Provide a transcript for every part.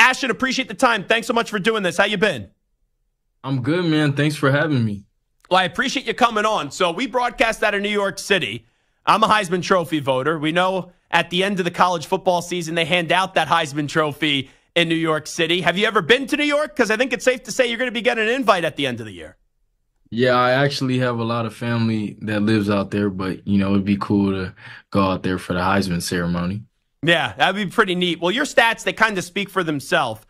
Ashton, appreciate the time. Thanks so much for doing this. How you been? I'm good, man. Thanks for having me. Well, I appreciate you coming on. So we broadcast out of New York City. I'm a Heisman Trophy voter. We know at the end of the college football season, they hand out that Heisman Trophy in New York City. Have you ever been to New York? Because I think it's safe to say you're going to be getting an invite at the end of the year. Yeah, I actually have a lot of family that lives out there, but, it'd be cool to go out there for the Heisman ceremony. Yeah, that'd be pretty neat. Well, your stats, they kind of speak for themselves.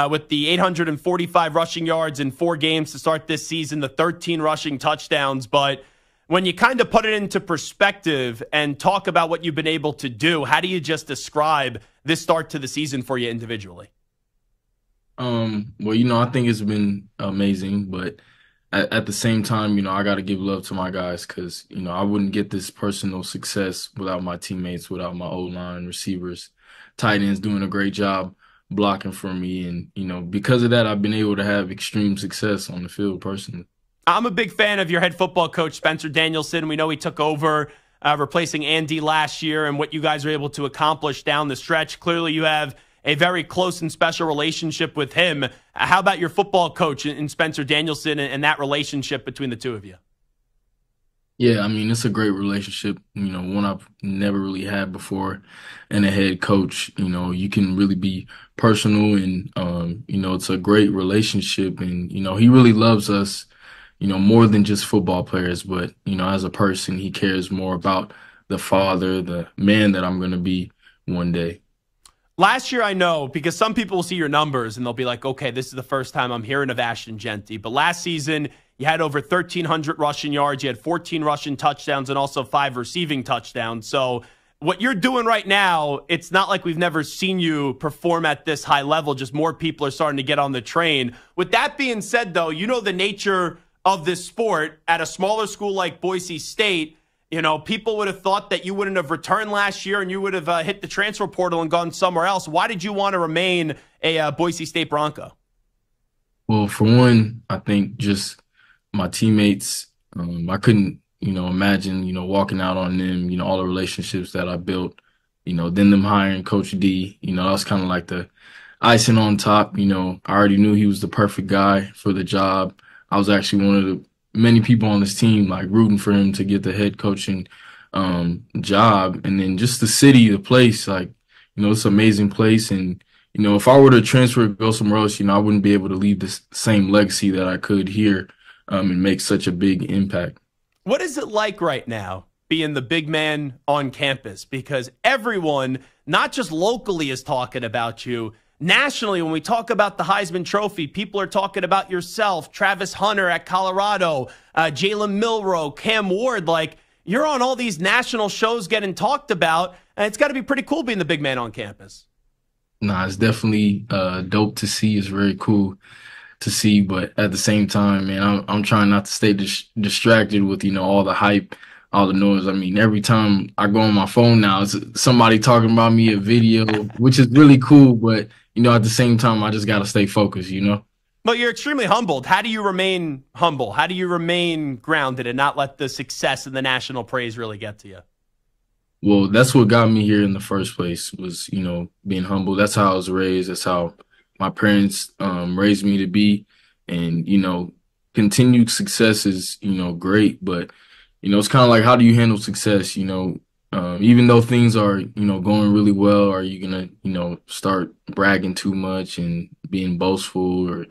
With the 845 rushing yards in 4 games to start this season, the 13 rushing touchdowns. But when you kind of put it into perspective and talk about what you've been able to do, how do you just describe this start to the season for you individually? Well, I think it's been amazing, but at the same time, I got to give love to my guys because, I wouldn't get this personal success without my teammates, without my O-line, receivers, tight ends doing a great job blocking for me. And, because of that, I've been able to have extreme success on the field personally. I'm a big fan of your head football coach, Spencer Danielson. We know he took over replacing Andy last year and what you guys were able to accomplish down the stretch. Clearly, you have a very close and special relationship with him. How about your football coach in Spencer Danielson and that relationship between the two of you? Yeah, it's a great relationship, one I've never really had before. And a head coach, you can really be personal and, it's a great relationship. And, he really loves us, more than just football players. But, as a person, he cares more about the father, the man that I'm going to be one day. Last year, I know, because some people will see your numbers and they'll be like, okay, this is the first time I'm hearing of Ashton Jeanty. But last season, you had over 1,300 rushing yards. You had 14 rushing touchdowns and also 5 receiving touchdowns. So what you're doing right now, it's not like we've never seen you perform at this high level. Just more people are starting to get on the train. With that being said, though, the nature of this sport at a smaller school like Boise State. People would have thought that you wouldn't have returned last year and you would have hit the transfer portal and gone somewhere else. Why did you want to remain a Boise State Bronco? Well, for one, I think just my teammates, I couldn't, imagine, walking out on them, all the relationships that I built, then them hiring Coach D, that was kind of like the icing on top. I already knew he was the perfect guy for the job. I was actually one of the many people on this team like rooting for him to get the head coaching job. And then just the city, the place, it's an amazing place. And, if I were to transfer, go somewhere else, I wouldn't be able to leave the same legacy that I could here and make such a big impact. What is it like right now being the big man on campus? Because everyone, not just locally, is talking about you. Nationally, when we talk about the Heisman Trophy, people are talking about yourself, Travis Hunter at Colorado, Jalen Milroe, Cam Ward. You're on all these national shows getting talked about, and it's got to be pretty cool being the big man on campus. Nah, it's definitely dope to see. It's very cool to see, but at the same time, man, I'm trying not to stay distracted with, all the hype, all the noise. Every time I go on my phone now, it's somebody talking about me, a video, which is really cool, but at the same time, I just got to stay focused, Well, you're extremely humbled. How do you remain humble? How do you remain grounded and not let the success and the national praise really get to you? Well, that's what got me here in the first place was, being humble. That's how I was raised. That's how my parents raised me to be. And, continued success is, great. But, it's kind of like, how do you handle success, even though things are, going really well, are you going to, start bragging too much and being boastful, or,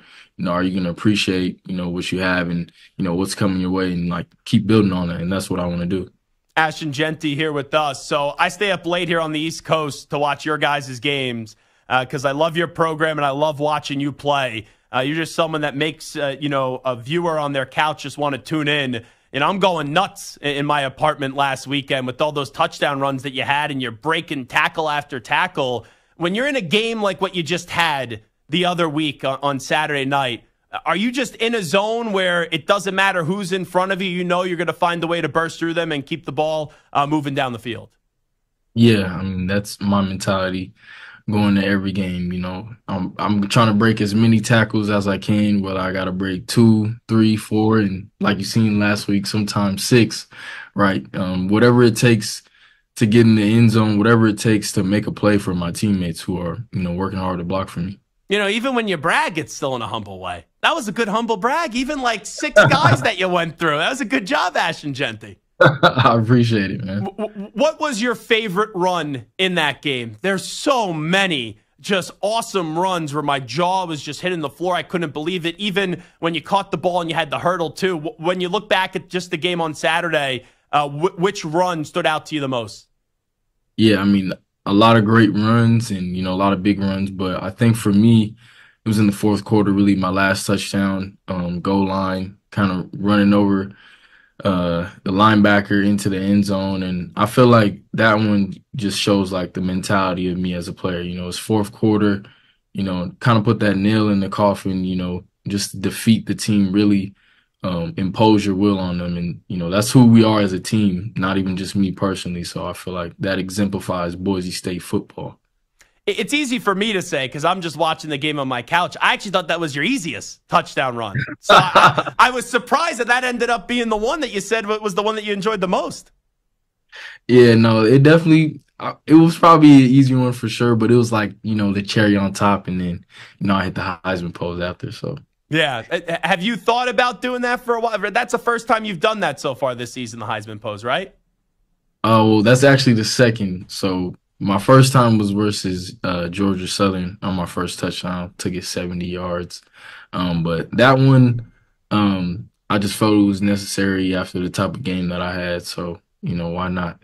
are you going to appreciate, what you have and, what's coming your way and keep building on it. And that's what I want to do. Ashton Jeanty here with us. So I stay up late here on the East Coast to watch your guys' games because I love your program and I love watching you play. You're just someone that makes, a viewer on their couch just want to tune in. I'm going nuts in my apartment last weekend with all those touchdown runs that you had and you're breaking tackle after tackle. When you're in a game like what you just had the other week on Saturday night, are you just in a zone where it doesn't matter who's in front of you? You're going to find a way to burst through them and keep the ball moving down the field. Yeah, that's my mentality going to every game. I'm trying to break as many tackles as I can, whether I got to break 2, 3, 4, and like you seen last week, sometimes 6, right? Whatever it takes to get in the end zone, whatever it takes to make a play for my teammates who are, working hard to block for me. Even when you brag, it's still in a humble way. That was a good humble brag. Even like 6 guys that you went through. That was a good job, Ashton Jeanty. I appreciate it, man. What was your favorite run in that game? There's so many just awesome runs where my jaw was just hitting the floor. I couldn't believe it. Even when you caught the ball and you had the hurdle too. When you look back at just the game on Saturday, which run stood out to you the most? Yeah, I mean, a lot of great runs and, a lot of big runs. But I think for me, it was in the fourth quarter, really my last touchdown, goal line, kind of running over the linebacker into the end zone. And I feel like that one just shows like the mentality of me as a player. It's fourth quarter, kind of put that nail in the coffin, just defeat the team, really impose your will on them. And, that's who we are as a team, not even just me personally. So I feel like that exemplifies Boise State football. It's easy for me to say because I'm just watching the game on my couch. I actually thought that was your easiest touchdown run. So I was surprised that ended up being the one that you said was the one that you enjoyed the most. Yeah, no, it was probably an easy one for sure, but it was like, the cherry on top. And then, I hit the Heisman pose after. So, yeah. Have you thought about doing that for a while? That's the first time you've done that so far this season, the Heisman pose, right? Oh, well, that's actually the second. So, my first time was versus Georgia Southern on my first touchdown. Took it 70 yards. But that one, I just felt it was necessary after the type of game that I had. So, why not?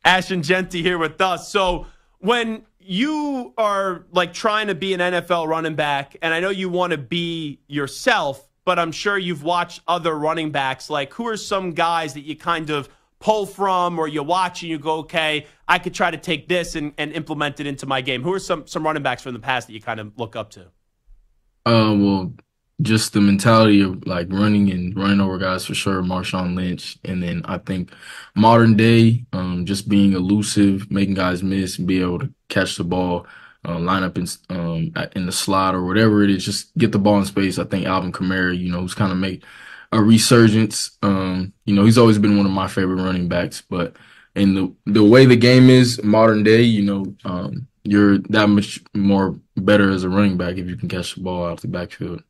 Ashton Jeanty here with us. So when you are like trying to be an NFL running back, and I know you want to be yourself, but I'm sure you've watched other running backs. Like, who are some guys that you kind of pull from, or you watch and you go, okay, I could try to take this and implement it into my game? Who are some running backs from the past that you kind of look up to? Well, just the mentality of like running over guys for sure, Marshawn Lynch. And then I think modern day, just being elusive, making guys miss, be able to catch the ball, line up in the slot or whatever it is, just get the ball in space. I think Alvin Kamara, who's kind of made a resurgence. He's always been one of my favorite running backs, but in the way the game is modern day, you're that much more better as a running back if you can catch the ball out the backfield.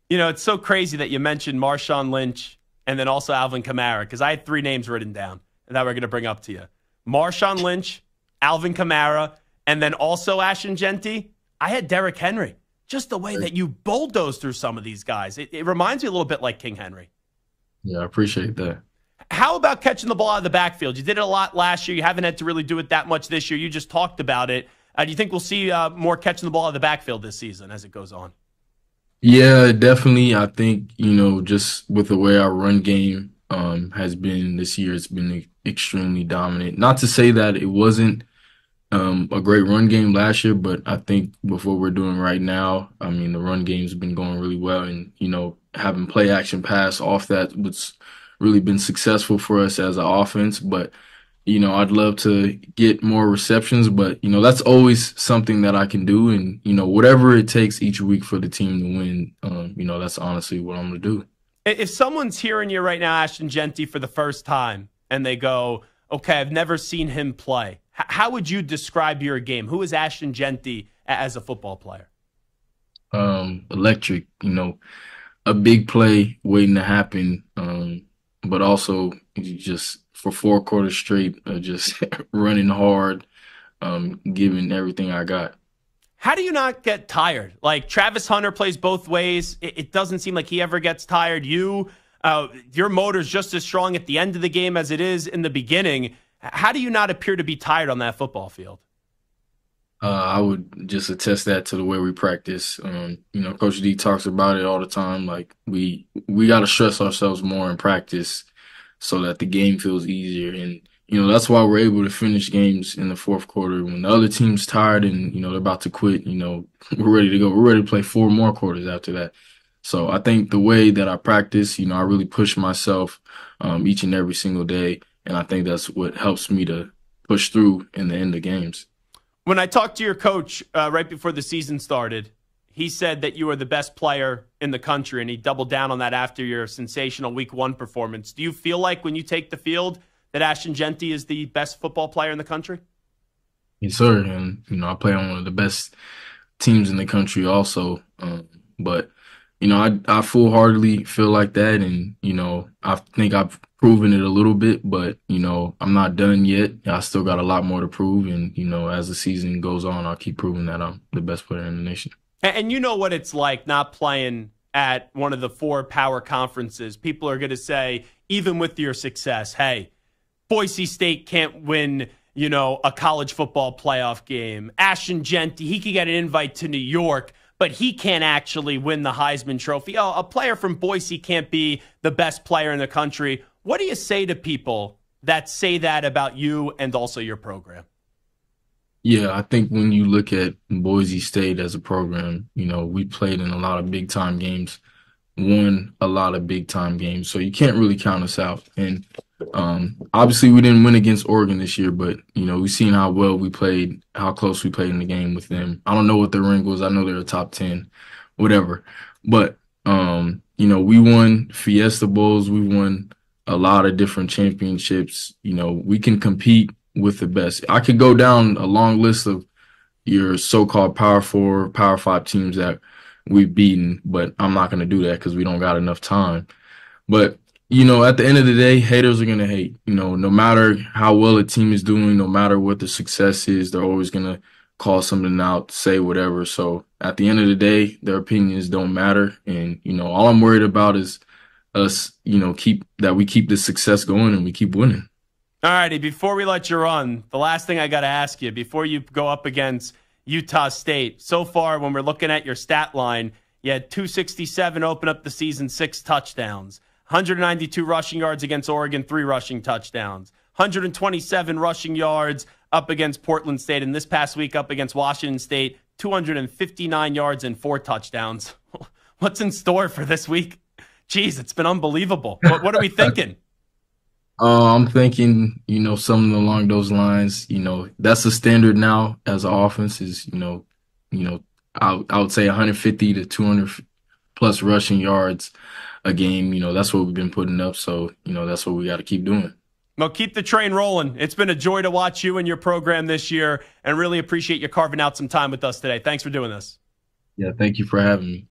It's so crazy that you mentioned Marshawn Lynch and then also Alvin Kamara, because I had 3 names written down that we're going to bring up to you. Marshawn Lynch, Alvin Kamara, and then also Ashton Jeanty. I had Derrick Henry. Just the way that you bulldoze through some of these guys. It reminds me a little bit like King Henry. Yeah, I appreciate that. How about catching the ball out of the backfield? You did it a lot last year. You haven't had to really do it that much this year. You just talked about it. Do you think we'll see more catching the ball out of the backfield this season as it goes on? Yeah, definitely. I think, just with the way our run game has been this year, it's been extremely dominant. Not to say that it wasn't a great run game last year, but I think with what we're doing right now, I mean, the run game's been going really well. And, having play action pass off that was really been successful for us as an offense. But, I'd love to get more receptions, but, that's always something that I can do. And, whatever it takes each week for the team to win, that's honestly what I'm going to do. If someone's hearing you right now, Ashton Jeanty, for the first time, and they go, okay, I've never seen him play, how would you describe your game? Who is Ashton Jeanty as a football player? Electric, a big play waiting to happen, but also just for 4 quarters straight, just running hard, giving everything I got. How do you not get tired? Like, Travis Hunter plays both ways. It doesn't seem like he ever gets tired. Your motor's just as strong at the end of the game as it is in the beginning. How do you not appear to be tired on that football field? I would just attest that to the way we practice. Coach D talks about it all the time. Like, we got to stress ourselves more in practice so that the game feels easier. And, that's why we're able to finish games in the fourth quarter. When the other team's tired and, they're about to quit, we're ready to go. We're ready to play 4 more quarters after that. So I think the way that I practice, I really push myself each and every single day. And I think that's what helps me to push through in the end of games. When I talked to your coach right before the season started, he said that you were the best player in the country, and he doubled down on that after your sensational Week 1 performance. Do you feel like when you take the field that Ashton Jeanty is the best football player in the country? Yes, sir. And, I play on one of the best teams in the country also. But I full-heartedly feel like that, and I think I've proven it a little bit, but I'm not done yet. I still got a lot more to prove, and as the season goes on, I'll keep proving that I'm the best player in the nation. And you know what it's like not playing at one of the 4 power conferences. People are going to say, even with your success, hey, Boise State can't win, a college football playoff game. Ashton Jeanty, he could get an invite to New York, but he can't actually win the Heisman Trophy. Oh, a player from Boise can't be the best player in the country. What do you say to people that say that about you and also your program? Yeah, I think when you look at Boise State as a program, we played in a lot of big-time games, won a lot of big-time games, so you can't really count us out. And obviously we didn't win against Oregon this year, but, we've seen how well we played, how close we played in the game with them. I don't know what their rank was. I know they're a top 10, whatever. But, we won Fiesta Bowls. We won a lot of different championships. We can compete with the best. I could go down a long list of your so-called Power 4, Power 5 teams that we've beaten, but I'm not going to do that because we don't got enough time. But, at the end of the day, haters are going to hate. No matter how well a team is doing, no matter what the success is, they're always going to call something out, say whatever. So at the end of the day, their opinions don't matter. And, all I'm worried about is us, we keep the success going and we keep winning. All righty, before we let you run, the last thing I got to ask you, before you go up against Utah State, so far when we're looking at your stat line, you had 267 open up the season, 6 touchdowns, 192 rushing yards against Oregon, 3 rushing touchdowns, 127 rushing yards up against Portland State, and this past week up against Washington State, 259 yards and 4 touchdowns. What's in store for this week? Jeez, it's been unbelievable. What are we thinking? I'm thinking, something along those lines. That's the standard now as an offense is, I would say 150 to 200 plus rushing yards a game. That's what we've been putting up. So, that's what we got to keep doing. Well, keep the train rolling. It's been a joy to watch you and your program this year, and really appreciate you carving out some time with us today. Thanks for doing this. Yeah, thank you for having me.